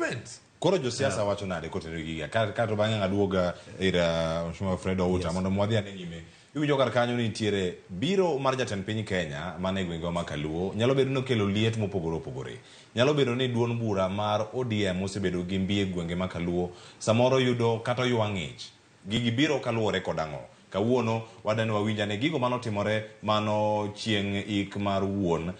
government. Koro jo siasa wacho nade kotenore giga ka to bang'e aduoga ira Mheshimiwa Fred Outa mondo mwadhi ane nyime. Iwinjo kar kanyo ni nitiere biro mar jatend piny Kenya mane gwenge ma Kaluo nyalo bedo no kelo liet mopogore opogore. Nyalo bedo ni duon bura mar ODM osebedo gi mbi e gwenge ma Kaluo samoro yudo kata ywang'ich. Gigi biro kaluwore kod ang'o. Kawuono wadani wawinja ne gigo manotimore mano chieng' ik mar wuon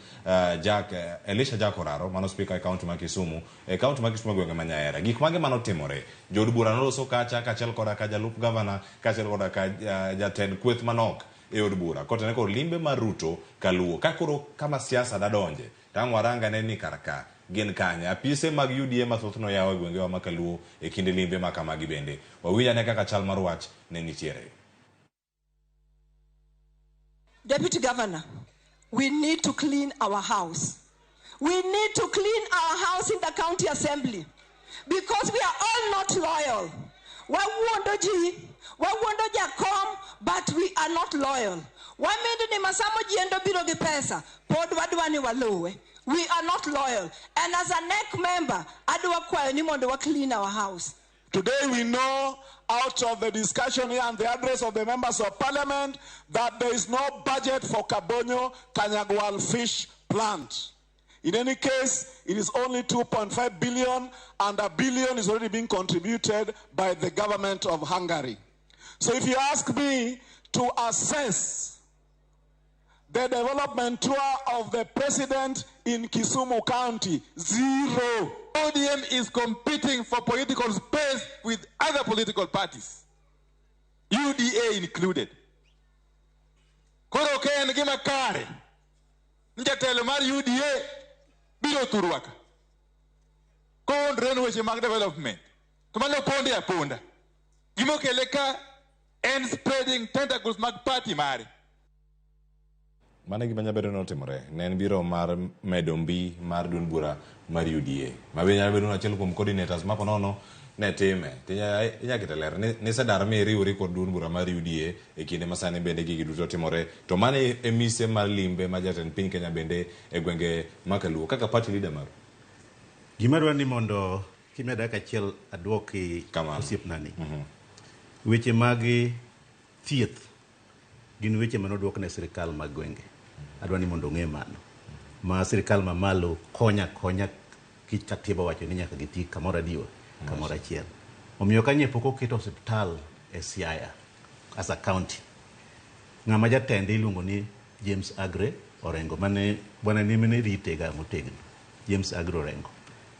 Elisha Jakoraro mano speaker e kaunti ma Kisumu kaunti ma Kisumu gwenge ma Nyaera. Gik mage manotimore jod bura noloso kacha kachiel koda ka jalup gavana kachiel koda ka jatend kweth manok e od bura kotene kod limbe mar Ruto Kaluo ka koro kama siasa dadonje tang'o aranga ne ni karaka gin kanya apise mag UDA mathothno yawo e gwenge ma Kaluo e kinde limbe ma kamagi bende wawinja ne kaka chal mar wach ne nitiere. Deputy Governor, we need to clean our house. We need to clean our house in the county assembly because we are all not loyal. We want Jakom, but we are not loyal. We are not loyal. And as a NEC member, I do a clean our house. Today we know out of the discussion here and the address of the members of parliament that there is no budget for Kabonyo Kanyagwal fish plant. In any case, it is only 2.5 billion and $1 billion is already being contributed by the government of Hungary. So if you ask me to assess the development tour of the president in Kisumu County, 0. ODM is competing for political space with other political parties, UDA included. Koro ken gima kare njatelo mar UDA biro turwaka kondren weche mag development to malo ponde aponda gimo kele ka and spreading tentacles mag party mare. Mane gima nyabedo notimore ne en biro mar medo mbi mar duon bura mar UDA ma be nyalo bedo achiel kuom coordinators ma ponono ne time inya keteler ni sedar mi riwori kod duon bura mar UDA e kinde masani bende gigi duto timore to mane emise mar limbe ma jatend piny Kenya bende e gwenge ma Kaluo kaka party leader mar gima dwani mondo kimeda ka chiel adwoki osiep nani weche mag thieth gin weche manodwok ne sirikal mag gwenge adwani mondo ng'e mano ma sirikal mamalo konya kich katiba wacho ni nyaka giti kamoro adiwa kamoro achiel omiyo kanye pok oketo hospital e Siaya as a county ng'ama jatende iluongo ni James Agre Orengo mane bwana nimene ritega motegno James Agre Orengo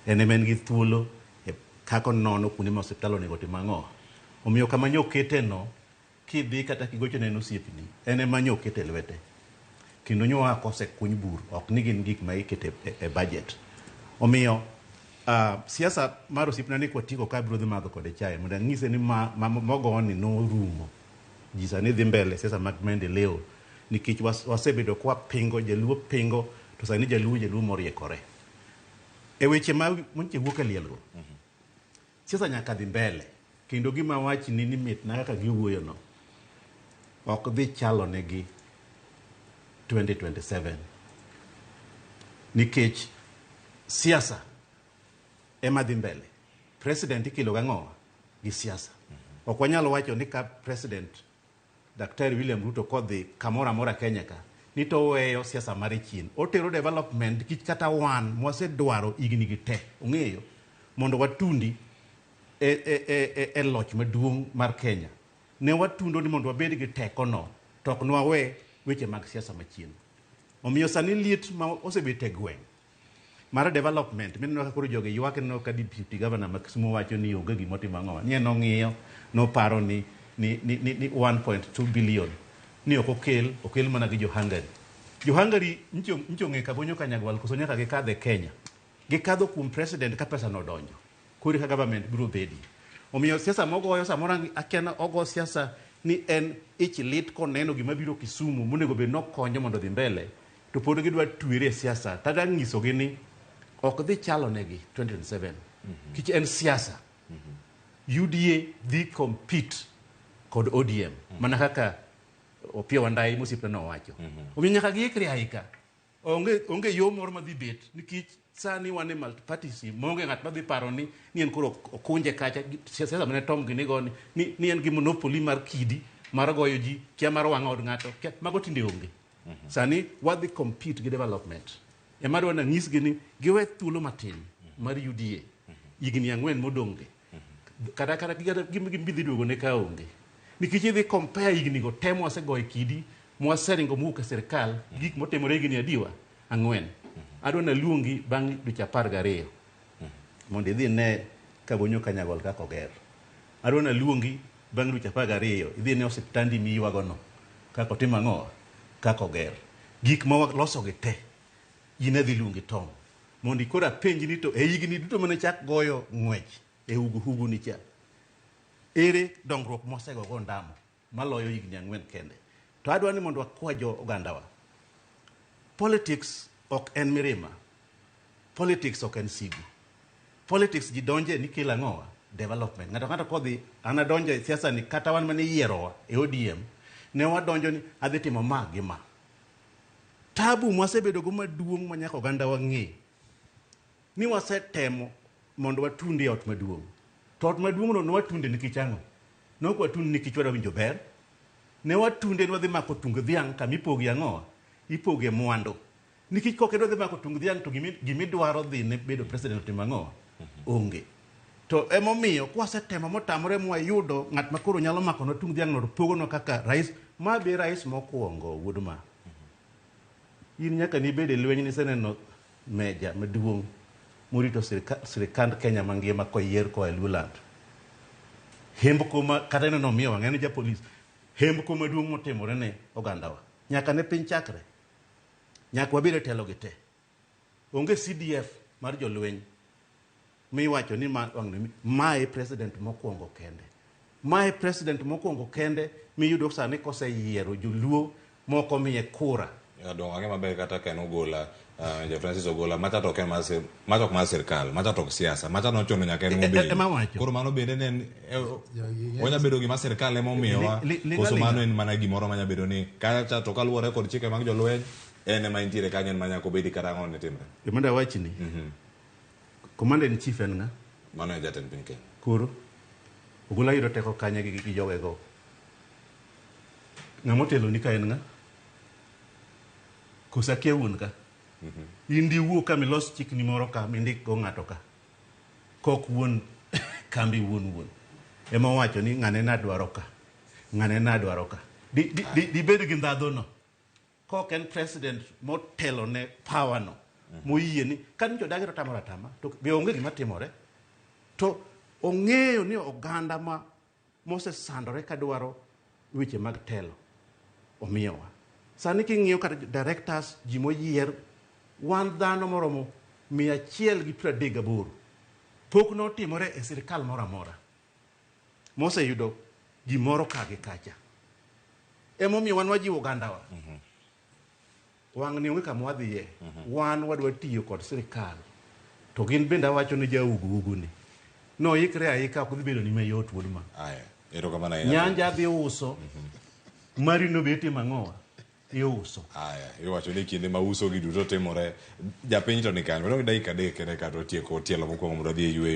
ene men gi thuolo e kako nono kuonde ma hospital onego tim ang'o omiyo kama nyokete no kidhi kata kigocho neno siepni ene manyo kete lwete kendo nyoa kose kuny bur ok ni gin gik ma ikete e budget omiyo siasa mar osiepna ni kwatiko ka biro dhi madho kode chai mondo ng'ise ni mogoni no rumo jisa ni dhi mbele siasa mag maendeleo nikech wasebedo kwa pingo jaluo pingo to sani jaluo moriekore e weche ma monche wuok e lielgo siasa nyaka dhi mbele kendo gima wachi ni mit na kaka giwuoyo no ok dhi chalo negi 2027 nikech siasa ema dhi mbele president ikilo gang'o gi siasa ok wanyalo wacho ni ka president Daktari William Ruto kodhi kamora mora Kenya ka ni to weyo siasa mare chien otero development kich kata wan mwase dwaro igni gi te ong'eyo mondo watundi e loch maduong' mar Kenya ne watundo ni mondo wabed gi teko no tok nwa we weche mag siasa machien omiyo sani liet ma osebet e gweng' mar development mineno ka koro joge ywak no ka deputy governor ma Kisumu wacho ni onge gimo timo ang'o ni en ong'iyo no paro ni 1.2 billion ni ok okel mana gi Jo-Hungary ncho ng'e Kabonyo Kanyagwal koso nyaka gikadhe Kenya gikadho kuom president ka pesa no donjo kuri ka government biro bedi omiyo siasa mogoyo samora akena ogo siasa ni en ich lit koneno gima biro Kisumu monego be nokonyo mondo dhi mbele to pod gidwa twire siasa tada ng'iso gi ni ok dhi chalo negi 2027 kich en siasa UDA dhi compete kod ODM mana kaka Opio Wandai mosipre no wacho omiyo nyaka giikre aika onge yo moro madhi bet nikech sani wane multipartism monge ngat madhi paro ni en koro okunje kacha siasa mane tom gini goni ni en gi monopoly mar kidi mar goyo ji kia mar wang'o od ng'ato mago tinde onge sani wadhi compete gi development ema dwa nanyis gi ni giwe thuolo matin mar UDA higni 4 modonge kata gimidhi duogo ne ka onge nikech idhi compare higni go temo wasegoyo kidi mwaseringo muke serikal gik motimore higni adiwa 4 adwa naluongi bang' dweche 12 mondo idhi ne Kabonyo Kanyagwal kaka oger. Adwa naluongi bang' dweche 12 idhi ne osiptandi miywagono kaka otim ang'o kaka oger. Gik ma waloso gi te ine dhi luongi Tom mondo ikora penji ni to e higni duto mane chak goyo ng'wech e hugu ni cha ere dongruok mosego go ndamo maloyo higni 4 kende. To adwa ni mondo akwa jo ogandawa. Politics ok en mirima. Politics ok en sigu. Politics ji donje ni kila ng'owa development. Ng'ato kodhi ana donjo e siasa ni kata wan mane yierowa e ODM ne wadonjo ni adhi timo ma gi ma. Tabu mwasebedo go maduong' ma nyaka ogandawa ng'e ni wasetemo mondo watundi e ot maduong'. To ot maduong' no watunde nikech ang'o? Ne ok watundi nikech wadwinjo ber. Ne watunde ni wadhi mako tung dhiang' kamipogi ang'o? Ipoge mwandu. Nikech kokedo dhi mako tung dhiang' to gimidwaro dhi ne bedo president otim ang'o? Onge. To emomiyo kwasetemo motamore mwayudo ng'at makoro nyalo mako no tung dhiang' no pogono kaka rais ma be rais mokwongo wuod ma. In nyaka ni bede lweny ni seneno meja maduong' murito sirikand Kenya mangima koyier ko e Luland. Hembko ma kata no miyo wang'eni ja police. Hembko maduong' motimore ne ogandawa. Nyaka ne piny chakre. Nyaka wabiro telo gi te. Onge CDF mar jolweny. Mi wacho ni mae president mokwongo kende. Mae president mokwongo kende miyudo sani koseyiero joluo moko miye kura. Dong ang'e maber kata ken ogola ja Francis ogola macha to ken macha ok mar sirkal macha to siasa macha no chono nyaka en mobe koro mano bende ne onya bedo gi mar sirkal ema omiyowa koso mano en mana gimoro manya bedo ni kacha to kaluwore kod chike mag jolweny en ema intiere kanyo en manya ko bedi kata ang'o ne timre manda wachni commander in chief en nga mano e jatend piny Kenya koro ogola yudo teko kanye gi jowego ng'amotelo ni ka en nga kosa kia wuon ka indi wuo ka milos chikni moro ka mindik go ng'ato ka kok wuon kambi wuon ema wacho ni ng'ane nadwaro ka di bed gi ndadho no kok en president motelo ne power no moyie ni kan jodagi to tamora tama to be onge gima timore to ong'eyo ni oganda ma mosesandore ka dwaro weche mag telo omiyowa sani king'iyo kata directors ji moyier wan dhano moromo 138 pok notimore e sirikal moro amora moseyudo gimoro ka gi kacha emomiyo wan wajiwo ogandawa wang' ni onge kama wadhiye wan wadwa tiyo kod sirikal to gin bende wacho ni jaugu ni noikre aika ok dhi bedo ni mayot wuod ma nyanja dhi uso mari no beti mang'owa iuso iwacho ni kinde ma uso gi duto timore japiny to ni kanyo dakika 3 kende ka to tieko tielo mokwongo mondo dhi e yweyo